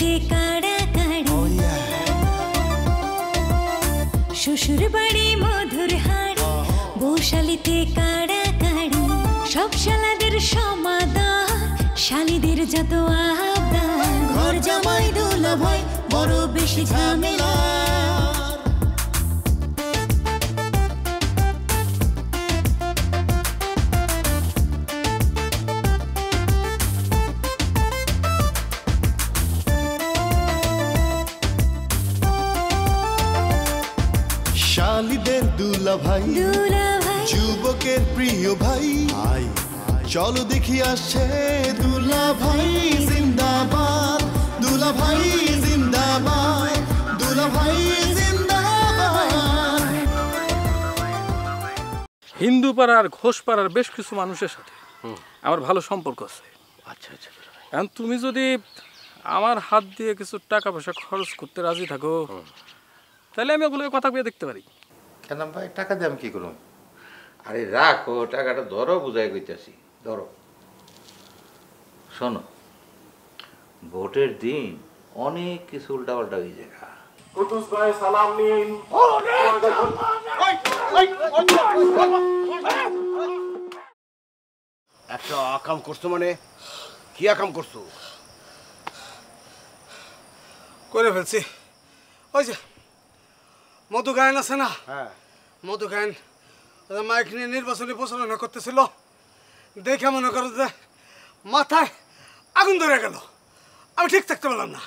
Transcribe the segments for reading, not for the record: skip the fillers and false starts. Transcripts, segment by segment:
বৈশালীতে কাড়াকাড়ি শ্বশুর বাড়ি মধুর হাড়ি বৈশালীতে কাড়াকাড়ি সব শালাদের সমাদর শালীদের যত আবদার ঘর জামাই দুলা ভাই বড় বেশি ঝামেলা শালীদের দুলা ভাই যুবকের প্রিয় ভাই চলো দেখি আসছে দুলা ভাই জিন্দাবাদ দুলা ভাই জিন্দাবাদ দুলা ভাই জিন্দাবাদ। হিন্দু পাড়ার ঘোষ পাড়ার বেশ কিছু মানুষের সাথে আমার ভালো সম্পর্ক আছে। আচ্ছা আচ্ছা, এখন তুমি যদি আমার হাত দিয়ে কিছু টাকা পয়সা খরচ করতে রাজি থাকো তাহলে আমি ওগুলোকে কথা বলে দেখতে পারি। কেন ভাই টাকা দিয়ে আমি কি করুন? আরে রাখো টাকাটা, ধরো বুঝাই কইতাছি, ধরো। শোনো, ভোটের দিন অনেক কিছু উল্টাপাল্টা হয়ে যায়। কুতুস ভাই সালাম নিন। একটা আকাম করছো মানে কি আকাম করছো? করে ফেলছি। ওই যে মধু গায়ন আছে না, হ্যাঁ মধু গায়ন মাইক নিয়ে নির্বাচনী প্রচারণা করতেছিল, দেখে মনে করো যে মাথায় আগুন ধরে গেল। আমি ঠিক থাকতে পারলাম না,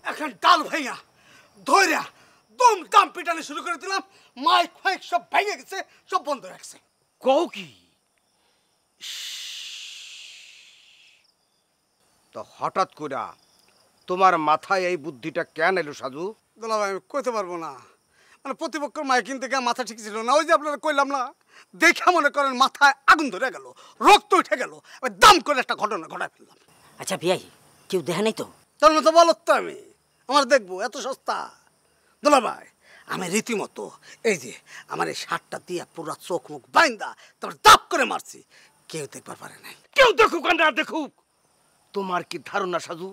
এখন ডাল ভাইয়া ধৈর্যা দম দাম পিটানি শুরু করে দিলাম। মাইক ফাইক সব ভেঙে গেছে, সব বন্ধ রাখছে। কও কি? তো হঠাৎ করে তোমার মাথায় এই বুদ্ধিটা কেন এলো সাজু? দুলাভাই আমি কইতে পারবো না, মানে প্রতিপক্ষের মাইকিন থেকে মাথা ঠিক ছিল না। ওই যে আপনারা কইলাম না, দেখে মনে করেন মাথায় আগুন ধরে গেল, রক্ত উঠে গেল, দাম করে একটা ঘটনা ঘটায় ফেললাম। আচ্ছা বিয়াই, কেউ দেখে নাই তো? তোর মতো বলত তো আমি, আমার দেখবো এত সস্তা? দুলাভাই আমি রীতিমতো এই যে আমার এই শার্টটা দিয়ে পুরো চোখ মুখ বাইন্দা তারপর দাপ করে মারছি, কেউ দেখবার পারে নাই। কেউ দেখুক আর না দেখুক, তোমার কি ধারণা সাজু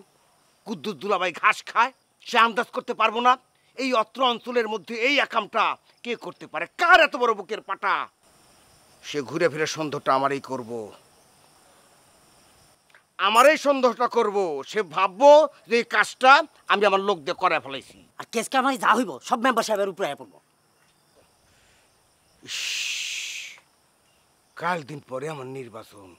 কুদ্দুস দুলাভাই ঘাস খায়? সে আন্দাজ করতে পারবো না এই অত্র অঞ্চলের মধ্যে এই একামটা কে করতে পারে? কার এত বড় বুকের পাটা? সে ঘুরে ফিরে সন্দেহটা আমারই করব, আমারই সন্দেহটা করব। সে ভাববো যে এই কাজটা আমি আমার লোক দিয়ে করে ফেলাইছি। আর কেস কামাই যা হইব সব মেম্বার সাহেবের উপরে আয়া পড়বো। কাল দিন পরে আমার নির্বাচন,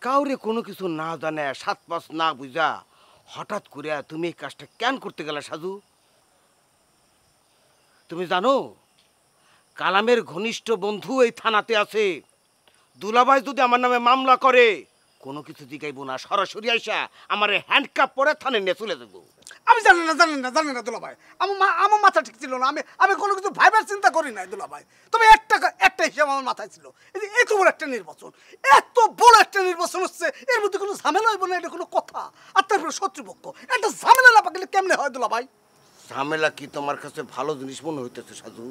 কাউরে কোনো কিছু না জানে, 7-5 না বুঝা হঠাৎ করে তুমি এই কাজটা কেন করতে গেলে সাজু? তুমি জানো কালামের ঘনিষ্ঠ বন্ধু এই থানাতে আছে। দুলাভাই যদি আমার নামে মামলা করে কোনো কিছু জিগাইব না, সরাসরি আইসা আমার হ্যান্ডকাপ পরে থানায় নিয়ে চলে যাবো। আমি জানি না দুলাভাই, আমার মাথা ঠিক ছিল না। আমি কোনো কিছু ভাইবার চিন্তা করি নাই দুলাভাই। তবে একটা হিসাব আমার মাথায় ছিল, এত বড় একটা নির্বাচন, এত বড় একটা নির্বাচন হচ্ছে, এর মধ্যে কোনো ঝামেলা হইব না, এটা কোনো কথা? আর তারপরে শত্রুপক্ষ, একটা ঝামেলা না পাকলে কেমনে হয় দুলাভাই? ঝামেলা কি তোমার কাছে ভালো জিনিস মনে হইতেছে সাজু?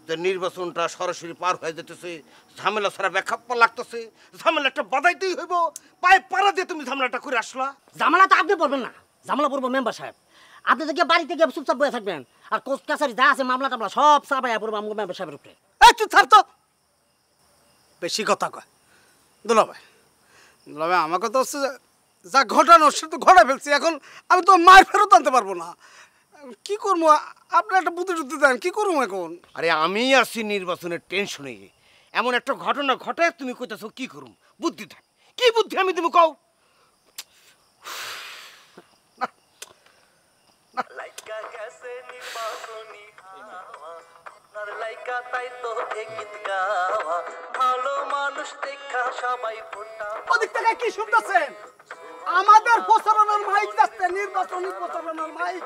যে নির্বাচনটা সরাসরি পার হয়ে যেতেছে, ঝামেলা ছাড়া ব্যাখ্যা লাগতেছে, ঝামেলা একটা বাধাইতেই হইব, পায়ে পাড়া দিয়ে তুমি ঝামেলাটা করে আসলা। ঝামেলা তো আপনি পড়বেন না, ঝামেলা পড়বো মেম্বার সাহেব। আপনি তো গিয়ে বাড়িতে গিয়ে চুপচাপ বয়ে থাকবেন, আর কোর্ট কাছারি যা আছে মামলা টামলা সব চাপাইয়া পড়বো আমাকে মেম্বার সাহেবের উপরে। তুই থাক তো, বেশি কথা কয় দুলাভাই। দুলাভাই আমার কথা হচ্ছে যা ঘটানো সে তো ঘটায় ফেলছি, এখন আমি তো মায়ের ফেরত আনতে পারবো না। কি করবো? আপনি একটা বুদ্ধি টুদ্ধি দেন, কি করবো এখন? আরে আমি আছি নির্বাচনের টেনশনে, এমন একটা ঘটনা ঘটায় তুমি কইতাছো কি করুম? বুদ্ধি দেন, কি বুদ্ধি আমি তুমি কও? ওদিক থেকে কি শুনতেছেন? আমাদের প্রচারণার মাইক যাচ্ছে, নির্বাচনী প্রচারণার মাইক,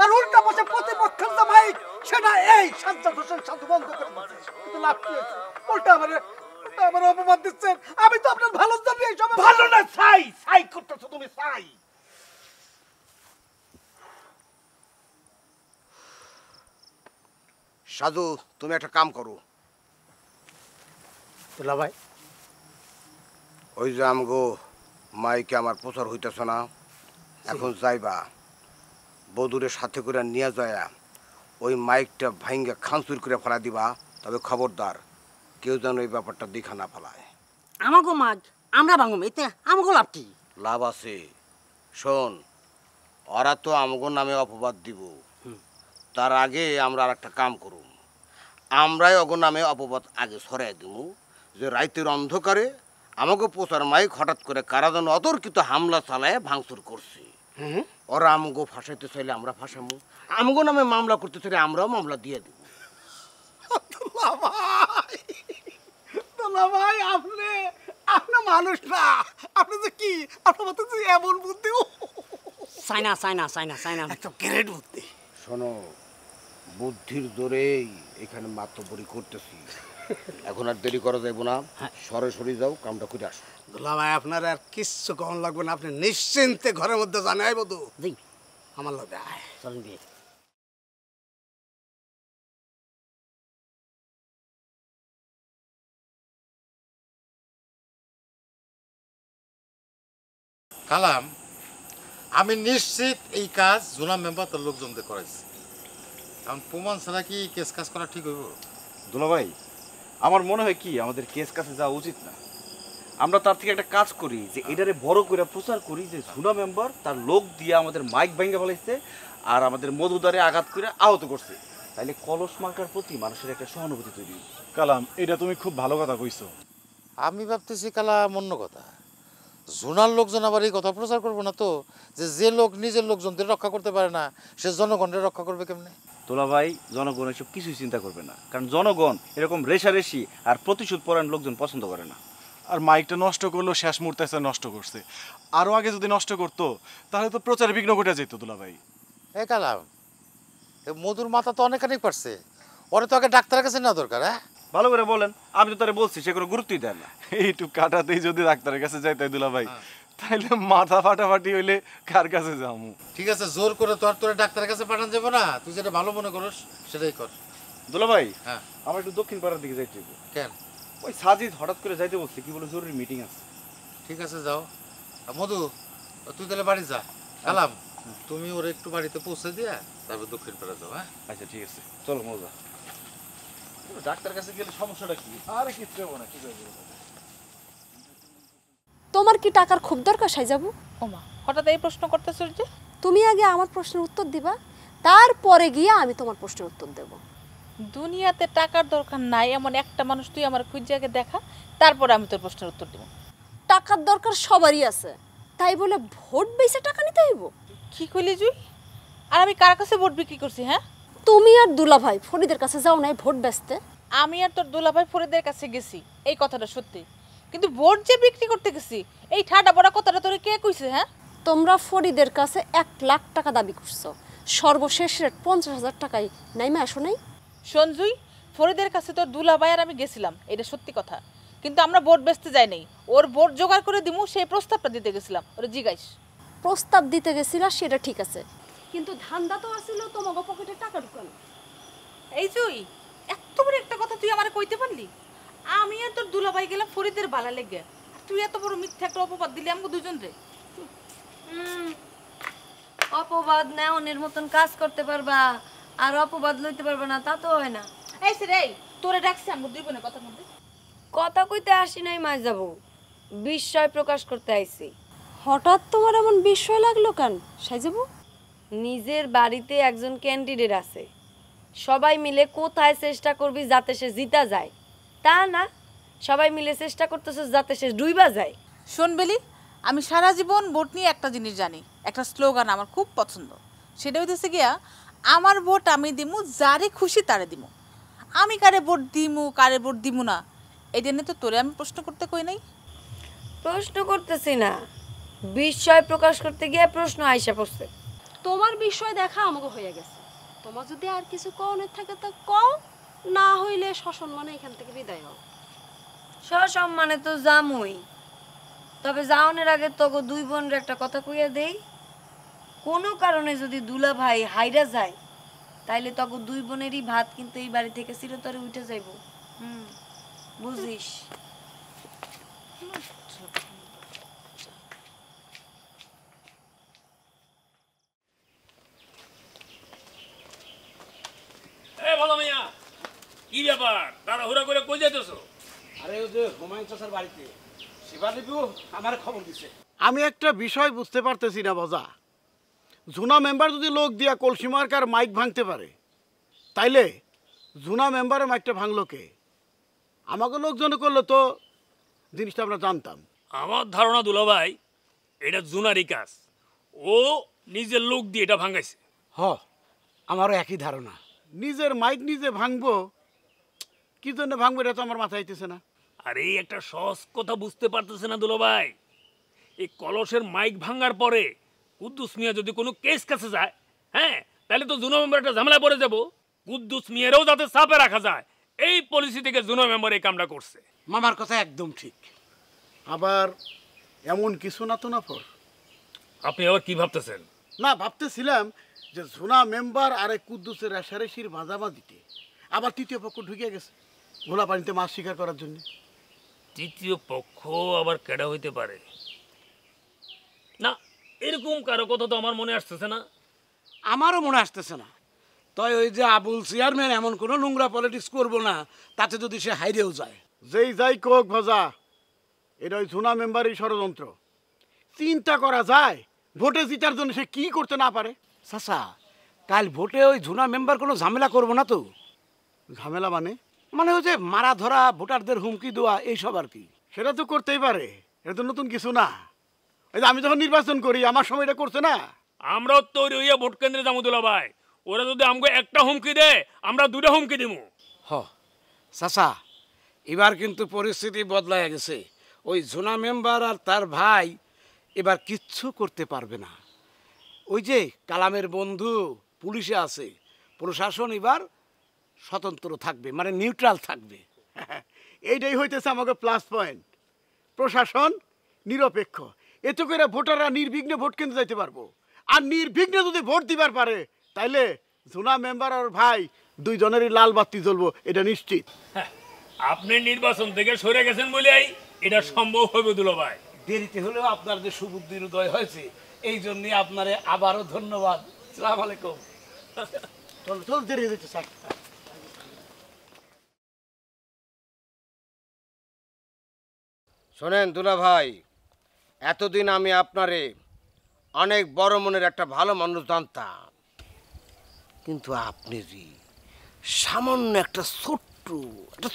আর উল্টা পাশে প্রতিপক্ষের যে মাইক সেটা এই সাজ্জাদ হোসেন সাধু বন্ধ করে দিচ্ছে। কিন্তু লাভ কি হয়েছে? উল্টা আমার অপমান দিচ্ছেন। আমি তো আপনার ভালোর জন্য এই সব ভালো না, ছাই করতেছো তুমি, ছাই। সাধু তুমি একটা কাম করো, দুলাভাই ওই যে আমগো মাইকে আমার প্রচার হইতেছে না, এখন যাইবা বধুরে সাথে করে নিয়ে যায় ওই মাইকটা ভাঙ্গা খানসুর করে ফেলা দিবা। তবে খবরদার কেউ যেন এই ব্যাপারটা দেখা না ফেলায়। আমাগো মাগ আমরা ভাঙুম, এতে আমাগো লাভ কি? লাভ আছে। শোন, ওরা তো আমগো নামে অপবাদ দিব, তার আগে আমরা আর একটা কাম করুম। আমরাই অগো নামে অপবাদ আগে সরাই দিব যে রাইতের অন্ধকারে আমাকে পোচার মাইক হঠাৎ করে কারা যেন অতর্কিত হামলা চালায় ভাঙচুর করছে। ওরা আমগো ফাঁসাইতে চাইলে আমরা ফাঁসামু, আমগো নামে মামলা করতে চাইলে আমরাও মামলা দিয়ে দেব। ভাই আপনি আপনার মানুষ না, আপনি যে কি আপনার মতো যে এমন বুদ্ধি, সাইনা সাইনা সাইনা সাইনা একটা গ্রেট বুদ্ধি। শোনো, বুদ্ধির জোরেই এখানে মাতব্বরি করতেছি। এখন আর দেরি করা যাইব না, সরাসরি যাও, কামটা করে আসো। দুলা ভাই আপনার আর কিচ্ছু কখন লাগবে না, আপনি নিশ্চিন্তে ঘরের মধ্যে জানাই বধু জি আমার লোক আয়। চলেন বিয়ে। কালাম, আমি নিশ্চিত এই কাজ জোনা মেম্বার তার লোকজনদের করাইছে। কারণ প্রমাণ ছাড়া কি কেস কাজ করা ঠিক হইব? দুলাভাই, আমার মনে হয় কি আমাদের কেস কাছে যাওয়া উচিত না। আমরা তার থেকে একটা কাজ করি যে এটারে বড় করে প্রচার করি যে জুনা মেম্বার তার লোক দিয়ে আমাদের মাইক ভেঙে ফেলাইছে আর আমাদের মধুদারে আঘাত করে আহত করছে। তাইলে কলস মার্কার প্রতি মানুষের একটা সহানুভূতি তৈরি। কালাম, এটা তুমি খুব ভালো কথা কইছো। আমি ভাবতেছি কালাম অন্য কথা, জোনার লোকজন আবার এই কথা প্রচার করবো না তো, যে লোক নিজের লোকজনদের রক্ষা করতে পারে না সে জনগণের রক্ষা করবে কেমনে? দুলাভাই, জনগণ এসব কিছুই চিন্তা করবে না, কারণ জনগণ এরকম রেশারেশি আর প্রতিশোধ পরায়ণ লোকজন পছন্দ করে না। আর মাইকটা নষ্ট করলো, শেষ মুহূর্তে এসে নষ্ট করছে। আরো আগে যদি নষ্ট করতো তাহলে তো প্রচারে বিঘ্ন ঘটে যেত দুলাভাই। এ কালাম, মধুর মাথা তো অনেকখানি পারছে, ওরে তো আগে ডাক্তারের কাছে নেওয়া দরকার। হ্যাঁ, ভালো করে বলেন, আমি তো তারা বলছি, সে কোনো গুরুত্বই দেয় না। এইটুক কাটাতেই যদি ডাক্তারের কাছে যাই তাই দুলাভাই, তাইলে মাথা ফাটাফাটি হইলে কার কাছে যাবো? ঠিক আছে, জোর করে তো আর তোরা ডাক্তারের কাছে পাঠান যাবো না, তুই যেটা ভালো মনে করস সেটাই কর। দুলাভাই, হ্যাঁ, আমার একটু দক্ষিণ পাড়ার দিকে যাইতে হবে। কেন? ওই সাজিদ হঠাৎ করে যাইতে বলছে, কি বলে জরুরি মিটিং আছে। ঠিক আছে, যাও। আর মধু, তুই তাহলে বাড়ি যা। কালাম, তুমি ওর একটু বাড়িতে পৌঁছে দিয়া তারপর দক্ষিণ পাড়া যাও। হ্যাঁ, আচ্ছা ঠিক আছে, চলো মজা। ডাক্তার কাছে গেলে সমস্যাটা কি? আরে কিচ্ছু হবো না, ঠিক আছে। তোমার কি টাকার খুব দরকার সাইজাবু? ওমা, হঠাৎ এই প্রশ্ন করতেছো যে? তুমি আগে আমার প্রশ্নের উত্তর দিবা, তারপরে গিয়ে আমি তোমার প্রশ্নের উত্তর দেব। দুনিয়াতে টাকার দরকার নাই এমন একটা মানুষ তুই আমার খুঁজে আগে দেখা, তারপরে আমি তোর প্রশ্নের উত্তর দেব। টাকার দরকার সবারই আছে, তাই বলে ভোট বেচে টাকা নিতে হইব? কি কইলি জুই? আর আমি কার কাছে ভোট বিক্রি করছি? হ্যাঁ, তুমি আর দুলাভাই ফরিদের কাছে যাও নাই ভোট বেচতে? আমি আর তোর দুলাভাই ফরিদের কাছে গেছি, এই কথাটা সত্যি, কিন্তু ভোট যে বিক্রি করতে গেছি এই ঠাডা বড় কথাটা তোরে কে কইছে? হ্যাঁ, তোমরা ফরিদের কাছে 1 লাখ টাকা দাবি করছো, সর্বশেষ রেট 50,000 টাকায় নাইমা আসো নাই? সঞ্জুই, ফরিদের কাছে তোর দুলাভাই আর আমি গেছিলাম, এটা সত্যি কথা, কিন্তু আমরা ভোট বেচতে যাই নাই, ওর ভোট জোগাড় করে দিমু সেই প্রস্তাবটা দিতে গেছিলাম। ওরে জিগাইস। প্রস্তাব দিতে গেছিলা সেটা ঠিক আছে, কিন্তু ধান্দা তো আসিল তোমাগো পকেটে টাকা ঢুকানো। এই জুই, এত বড় একটা কথা তুই আমারে কইতে পারলি? আমি আর তোর দুলাভাই গেলাম ফরিদের বালা লেগে, তুই এত বড় মিথ্যা একটা অপবাদ দিলি আমাকে দুজন রে। অপবাদ নেওয়ার মতন কাজ করতে পারবা আর অপবাদ লইতে পারবা না, তা তো হয় না। এই সে রে, তোরে ডাকছি আমি দুই বোনের কথার মধ্যে। কথা কইতে আসি নাই মাই যাবো, বিস্ময় প্রকাশ করতে আইছি। হঠাৎ তোমার এমন বিস্ময় লাগলো কেন সাইজাবু? নিজের বাড়িতে একজন ক্যান্ডিডেট আছে, সবাই মিলে কোথায় চেষ্টা করবি যাতে সে জিতা যায়, তা না সবাই মিলে চেষ্টা করতেছে যাতে সে ডুইবা যায়। শোন বেলি, আমি সারা জীবন ভোট নিয়ে একটা জিনিস জানি, একটা স্লোগান আমার খুব পছন্দ, সেটা হইতেছে গিয়া আমার ভোট আমি দিমু, যারে খুশি তারে দিমু। আমি কারে ভোট দিমু কারে ভোট দিমু না এটা নিয়ে তো তোরে আমি প্রশ্ন করতে কই নাই। প্রশ্ন করতেছি না, বিস্ময় প্রকাশ করতে গিয়ে প্রশ্ন আইসা পড়ছে। তোমার বিষয় দেখা আমাকে হয়ে গেছে, তোমার যদি আর কিছু কওনের থাকে তা কও, না হইলে সসম্মানে এখান থেকে বিদায় হও। সসম্মানে তো যামই, তবে যাওনের আগে তোকে দুই বোনের একটা কথা কইয়া দেই, কোনো কারণে যদি দুলা ভাই হাইরা যায় তাইলে তোকে দুই বোনেরই ভাত কিন্তু এই বাড়ি থেকে চিরতরে উঠে যাইব। বুঝিস? ব্যাপার তাড়াহুড়া করে কই যাইতেছো? আরে ওই যে হুমায়ুন চাচার বাড়িতে শিবালিপু আমার খবর দিছে। আমি একটা বিষয় বুঝতে পারতেছি না বাজা, জুনা মেম্বার যদি লোক দিয়া কলসি মার্কার মাইক ভাঙতে পারে, তাইলে জুনা মেম্বারের মাইকটা ভাঙলো কে? আমাকে লোকজন করলো তো জিনিসটা আমরা জানতাম। আমার ধারণা দুলাভাই এটা জুনারি কাজ, ও নিজের লোক দিয়ে এটা ভাঙাইছে। হ, আমারও একই ধারণা। নিজের মাইক নিজে ভাঙবো, কি জন্য ভাঙবো এটা তো আমার মাথায় আইতেছে না। আর এই একটা সহজ কথা বুঝতে পারতেছে না দুলাভাই, এই কলসের মাইক ভাঙার পরে কুদ্দুস মিয়া যদি কোনো কেস কাছে যায়, হ্যাঁ, তাহলে তো জুনা মেম্বার একটা ঝামেলায় পড়ে যাব। কুদ্দুস মিয়ারও যাতে চাপে রাখা যায় এই পলিসি থেকে জুনা মেম্বার এই কামটা করছে। মামার কথা একদম ঠিক। আবার এমন কিছু না তো না ফর। আপনি আবার কি ভাবতেছেন? না, ভাবতেছিলাম যে জুনা মেম্বার আর এই কুদ্দুসের রেশারেশির মাঝামাঝিতে আবার তৃতীয় পক্ষ ঢুকে গেছে ঘোলা পানিতে মাছ শিকার করার জন্য। তৃতীয় পক্ষ আবার কেডা হইতে পারে? না, এরকম কারো কথা তো আমার মনে আসতেছে না। আমারও মনে আসতেছে না। তাই ওই যে আবুল চেয়ারম্যান এমন কোনো নোংরা পলিটিক্স করবো না, তাতে যদি সে হাইরেও যায়। যেই যাই কোক ভাজা, এটা ওই জুনা মেম্বারই ষড়যন্ত্র। চিন্তা করা যায় ভোটে জিতার জন্য সে কি করতে না পারে। চাচা, কাল ভোটে ওই জুনা মেম্বার কোনো ঝামেলা করবো না তো? ঝামেলা মানে? মানে ওই যে মারা ধরা, ভোটারদের হুমকি দেওয়া, এইসব আর কি। সেটা তো করতেই পারে, এটা তো নতুন কিছু না। এই যে আমি যখন নির্বাচন করি আমার সময় এটা করছে না। আমরাও তৈরি হইয়া ভোট কেন্দ্রে যাবো দুলাভাই, ওরা যদি আমাকে একটা হুমকি দেয় আমরা দুটা হুমকি দিব। হ চাচা, এবার কিন্তু পরিস্থিতি বদলায় গেছে। ওই জোনা মেম্বার আর তার ভাই এবার কিচ্ছু করতে পারবে না। ওই যে কালামের বন্ধু পুলিশে আছে, প্রশাসন এবার স্বতন্ত্র থাকবে, মানে নিউট্রাল থাকবে। এইটাই হইতেছে আমাকে প্লাস পয়েন্ট। প্রশাসন নিরপেক্ষ, এতে করে ভোটাররা নির্বিঘ্নে ভোট কেন্দ্রে যাইতে পারবো। আর নির্বিঘ্নে যদি ভোট দিবার পারে, তাইলে জুনা মেম্বার আর ভাই দুইজনেরই লাল বাতি জ্বলবো, এটা নিশ্চিত। আপনি নির্বাচন থেকে সরে গেছেন বলেই এটা সম্ভব হবে দুলাভাই। দেরিতে হলেও আপনার যে সুবুদ্ধির উদয় হয়েছে, এই জন্য আপনারে আবারও ধন্যবাদ। সালাম আলাইকুম। চল চল, দেরি হয়ে যাচ্ছে স্যার। শোনেন দুলা ভাই, এতদিন আমি আপনারে অনেক বড় মনের একটা ভালো মানুষ জানতাম, কিন্তু আপনি যে সামান্য একটা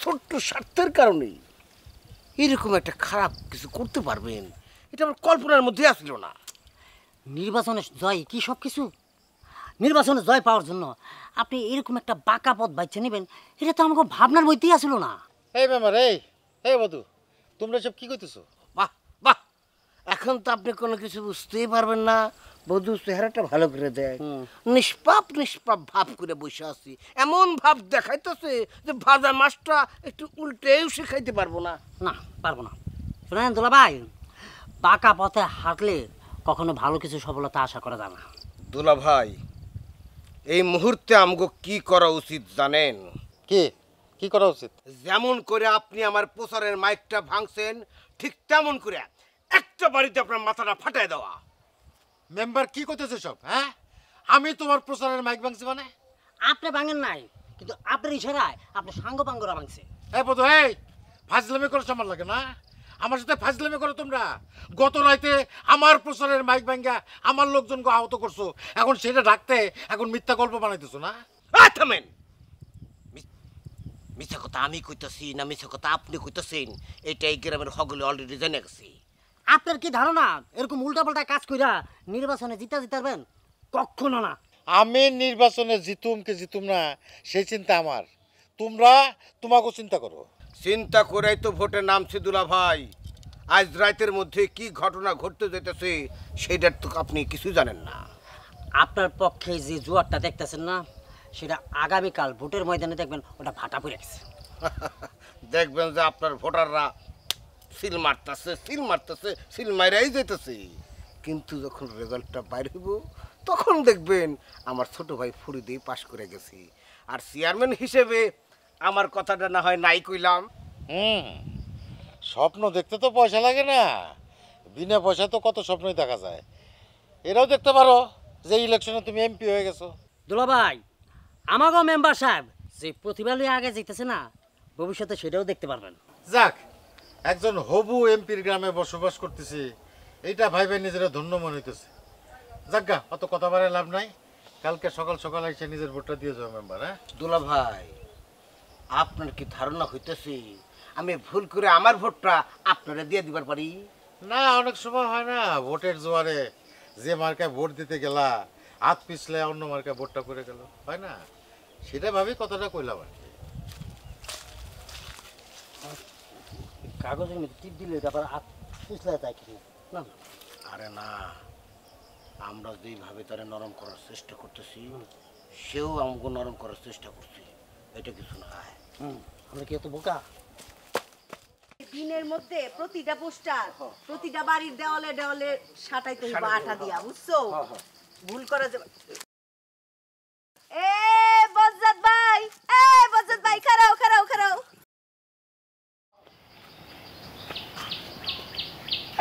ছোট্ট স্বার্থের কারণে এরকম একটা খারাপ কিছু করতে পারবেন, এটা আমার কল্পনার মধ্যে আসছিল না। নির্বাচনে জয় কি সব কিছু? নির্বাচনে জয় পাওয়ার জন্য আপনি এরকম একটা বাঁকা পথ বাইছে নেবেন, এটা তো আমাকে ভাবনার বইতেই আসছিল না। এই মেম্বার, এই বধু, তোমরা সব কি করতেছো? বাহ বাহ, এখন তো আপনি কোনো কিছু বুঝতেই পারবেন না। বধু চেহারাটা ভালো করে দেয়, নিষ্পাপ ভাব করে বসে আছি, এমন ভাব দেখাইতেছে যে ভাজা মাছটা একটু উল্টেও শেখাইতে পারবো না। না, পারবো না। শোনেন দুলা ভাই, বাঁকা পথে হাঁটলে কখনো ভালো কিছু সফলতা আশা করা যায় না। দুলা ভাই, এই মুহূর্তে আমগো কি করা উচিত জানেন? কি করা উচিত? যেমন করে আপনি আমার প্রচারের মাইকটা ভাঙছেন, ঠিক তেমন করে একটা বাড়িতে আপনার মাথাটা ফাটায় দেওয়া। মেম্বার কি করতেছে সব? হ্যাঁ, আমি তোমার প্রচারের মাইক ভাঙছি মানে? আপনি ভাঙেন নাই, কিন্তু আপনার ইশারায় আপনার সাঙ্গ পাঙ্গরা ভাঙছে। এই বধু, এই ফাজলামি করো আমার লাগে না? আমার সাথে ফাজলামি করো তোমরা। গত রাতে আমার প্রচারের মাইক ভাঙ্গা আমার লোকজনকে আহত করছো, এখন সেটা ঢাকতে এখন মিথ্যা গল্প বানাইতেছো না? থামেন, মিথ্যা কথা আমি কইতাছি না মিথ্যা কথা আপনি কইতাছেন, এটা এই গ্রামের হগলে অলরেডি জেনে গেছি। আপনার কি ধারণা এরকম উল্টাপাল্টা কাজ কইরা নির্বাচনে জিতাবেন? কখনো না। আমি নির্বাচনে জিতুম না সেই চিন্তা আমার। তোমরা তোমাকে চিন্তা করো। চিন্তা করেই তো ভোটে নামছে দুলা ভাই। আজ রাতের মধ্যে কি ঘটনা ঘটতে যেতেছে সেটার তো আপনি কিছু জানেন না। আপনার পক্ষে যে জোয়ারটা দেখতেছেন না, সেটা আগামীকাল ভোটের ময়দানে দেখবেন ওটা ফাটা পড়ে গেছে। দেখবেন যে আপনার ভোটাররা সিল মারতেছে, সিল মাইরাই যেতেছে। কিন্তু যখন রেজাল্টটা বাইর হইব তখন দেখবেন আমার ছোট ভাই ফরিদেই পাশ করে গেছি। আর চেয়ারম্যান হিসেবে আমার কথাটা না হয় নাই কইলাম। স্বপ্ন দেখতে তো পয়সা লাগে না, বিনা পয়সা তো কত স্বপ্নই দেখা যায়। এরাও দেখতে পারো যে ইলেকশনে তুমি এমপি হয়ে গেছো। দুলা ভাই, আমাগো মেম্বার সাহেব যে প্রতিভা লইয়া আগে যাইতেছে না, ভবিষ্যতে সেটাও দেখতে পারবেন। যাক, একজন হবু এমপির গ্রামে বসবাস করতেছি, এইটা ভাইবে নিজেরা ধন্য মনে হইতেছে। যাজ্ঞা, অত কথা বাড়ায় লাভ নাই। কালকে সকাল সকাল এসে নিজের ভোটটা দিয়ে যাও মেম্বার। হ্যাঁ দুলা ভাই, আপনার কি ধারণা হইতেছে আমি ভুল করে আমার ভোটটা আপনারা দিয়ে দিবার পারি? না, অনেক সময় হয় না ভোটের জোয়ারে যে মার্কায় ভোট দিতে গেলা হাত পিছলে অন্য মার্কায় ভোটটা করে গেল, হয় না? সেটা ভাবি কথাটা কইলাম আর কি। কাগজের মধ্যে টিপ দিলে এটা আবার হাত পিছলে যায় কি না? আরে না, আমরা যেভাবে তারা নরম করার চেষ্টা করতেছি সেও আমাকে নরম করার চেষ্টা করছে, এটা কিছু না। আমরা কি এত বোকা? দিনের মধ্যে প্রতিটা পোস্টার প্রতিটা বাড়ির দেওয়ালে দেওয়ালে সাটাইতে হইব আঠা দিয়া, বুঝছো? ভুল করা যাবে। এ বজ্জাত ভাই, খারাও খারাও খারাও।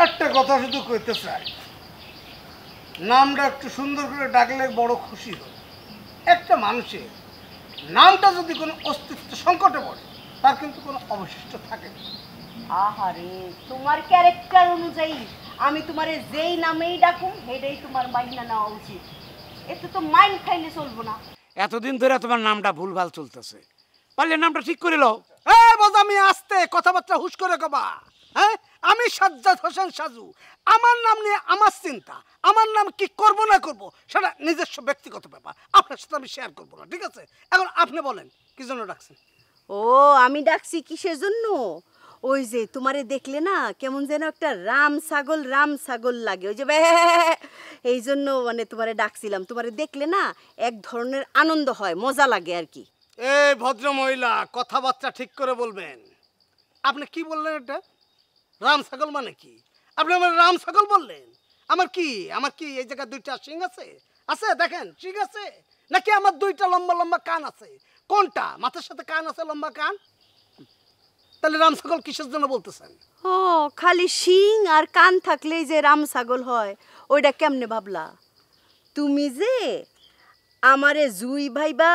একটা কথা শুধু কইতে চাই, নামটা একটু সুন্দর করে ডাকলে বড় খুশি হয়। একটা মানুষের নামটা যদি কোনো অস্তিত্ব সংকটে পড়ে তার কিন্তু কোনো অবশিষ্ট থাকে না। আহারে, তোমার ক্যারেক্টার অনুযায়ী আমি তোমারে যেই নামেই ডাকুম সেটাই তোমার মাইনা নেওয়া উচিত। এতে তো মাইন্ড খাইলে চলবো না। এতদিন ধরে তোমার নামটা ভুলভাল চলতেছে, পারলে নামটা ঠিক করে লও। আমি আস্তে কথাবার্তা হুশ করে কবা। হ্যাঁ, আমি সাজ্জাদ হোসেন সাজু, আমার নাম নিয়ে আমার চিন্তা, আমার নাম কি করব না করব সেটা নিজস্ব ব্যক্তিগত ব্যাপার, আপনার সাথে আমি শেয়ার করবো না, ঠিক আছে? এখন আপনি বলেন কি জন্য ডাকছেন? ও, আমি ডাকছি কিসের জন্য? ওই যে তোমারে দেখলে না কেমন যেন একটা রাম ছাগল লাগে, ওই যে এই জন্য মানে তোমারে ডাকছিলাম। তোমারে দেখলে না এক ধরনের আনন্দ হয়, মজা লাগে আর কি। এই ভদ্র মহিলা, কথাবার্তা ঠিক করে বলবেন। আপনি কি বললেন? এটা রাম ছাগল মানে কি? আপনি আমার রাম ছাগল বললেন? আমার কি এই জায়গায় দুইটা শিং আছে? দেখেন শিং আছে নাকি আমার দুইটা লম্বা লম্বা কান আছে? কোনটা? মাথার সাথে কান আছে, লম্বা কান। তাহলে রাম ছাগল কিসের জন্য বলতেছেন? ও, খালি শিং আর কান থাকলেই যে রাম ছাগল হয় ওইটা কেমনে ভাবলা? তুমি যে আমারে জুই ভাইবা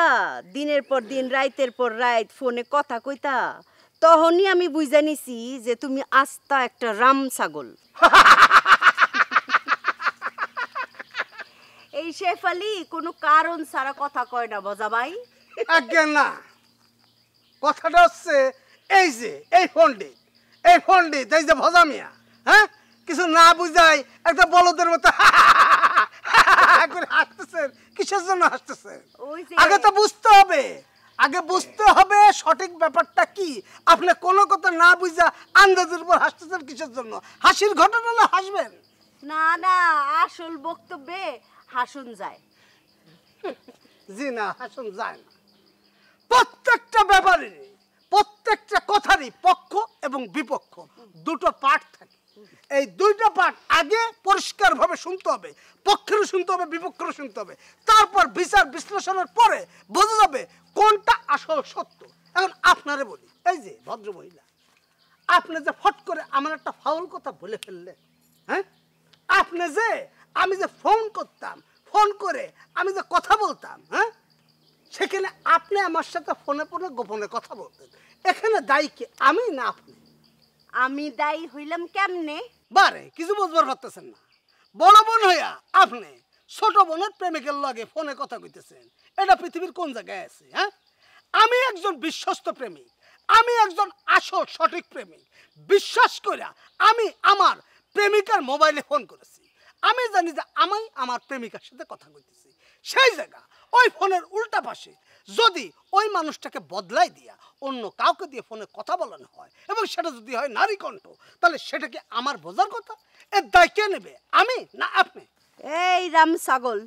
দিনের পর দিন রাইতের পর রাইত ফোনে কথা কইতা, তখনই আমি বুঝা নিছি যে তুমি আস্তা একটা রাম ছাগল। এই শেফালি কোনো কারণ ছাড়া কথা কয় না বজা ভাই। আজ্ঞা না, কথাটা হচ্ছে এই যে এই পণ্ডিত এই যে ভজা মিয়া, হ্যাঁ, কিছু না বুঝাই একটা বলদের মতো করে হাসতেছেন। কিসের জন্য হাসতেছেন? আগে তো বুঝতে হবে সঠিক ব্যাপারটা কি। আপনি কোনো কথা না বুঝা আন্দাজের উপর হাসতেছেন কিসের জন্য? হাসির ঘটনা না হাসবেন? না না, আসল বক্তব্যে হাসুন যায়। জি না, হাসুন যায় না। প্রত্যেকটা ব্যাপারে প্রত্যেকটা কথারই পক্ষ এবং বিপক্ষ দুটো পার্ট থাকে। এই দুইটা পার্ট আগে পরিষ্কারভাবে শুনতে হবে, পক্ষেরও শুনতে হবে বিপক্ষেরও শুনতে হবে, তারপর বিচার বিশ্লেষণের পরে বোঝা যাবে কোনটা আসল সত্য। এখন আপনারে বলি, এই যে ভদ্র মহিলা, আপনি যে ফট করে আমার একটা ফাউল কথা বলে ফেললেন। হ্যাঁ, আপনি যে আমি যে ফোন করতাম, ফোন করে আমি যে কথা বলতাম, হ্যাঁ, সেখানে আপনি আমার সাথে ফোনে গোপনে কথা বলতেন। এখানে দায়ী কে, আমি না আপনি? আমি দায়ী হইলাম কেমনে? বারে কিছু বুঝবার পারতেছেন না। বড় বোন হইয়া আপনি ছোট বোনের প্রেমিকের লগে ফোনে কথা কইতেছেন, এটা পৃথিবীর কোন জায়গায় আছে? হ্যাঁ, আমি একজন বিশ্বস্ত প্রেমিক, আমি একজন আসল সঠিক প্রেমিক। বিশ্বাস করে আমি আমার প্রেমিকার মোবাইলে ফোন করেছি, আমি জানি যে আমি আমার প্রেমিকার সাথে কথা কইতেছি। সেই জায়গা ওই ফোনের উল্টা পাশে যদি ওই মানুষটাকে বদলাই দিয়া অন্য কাউকে দিয়ে ফোনে কথা বলানো হয় এবং সেটা যদি হয় নারী কণ্ঠ, তাহলে সেটাকে আমার বোঝার কথা। এর দায় কে নেবে, আমি না আপনি? এই রাম ছাগল,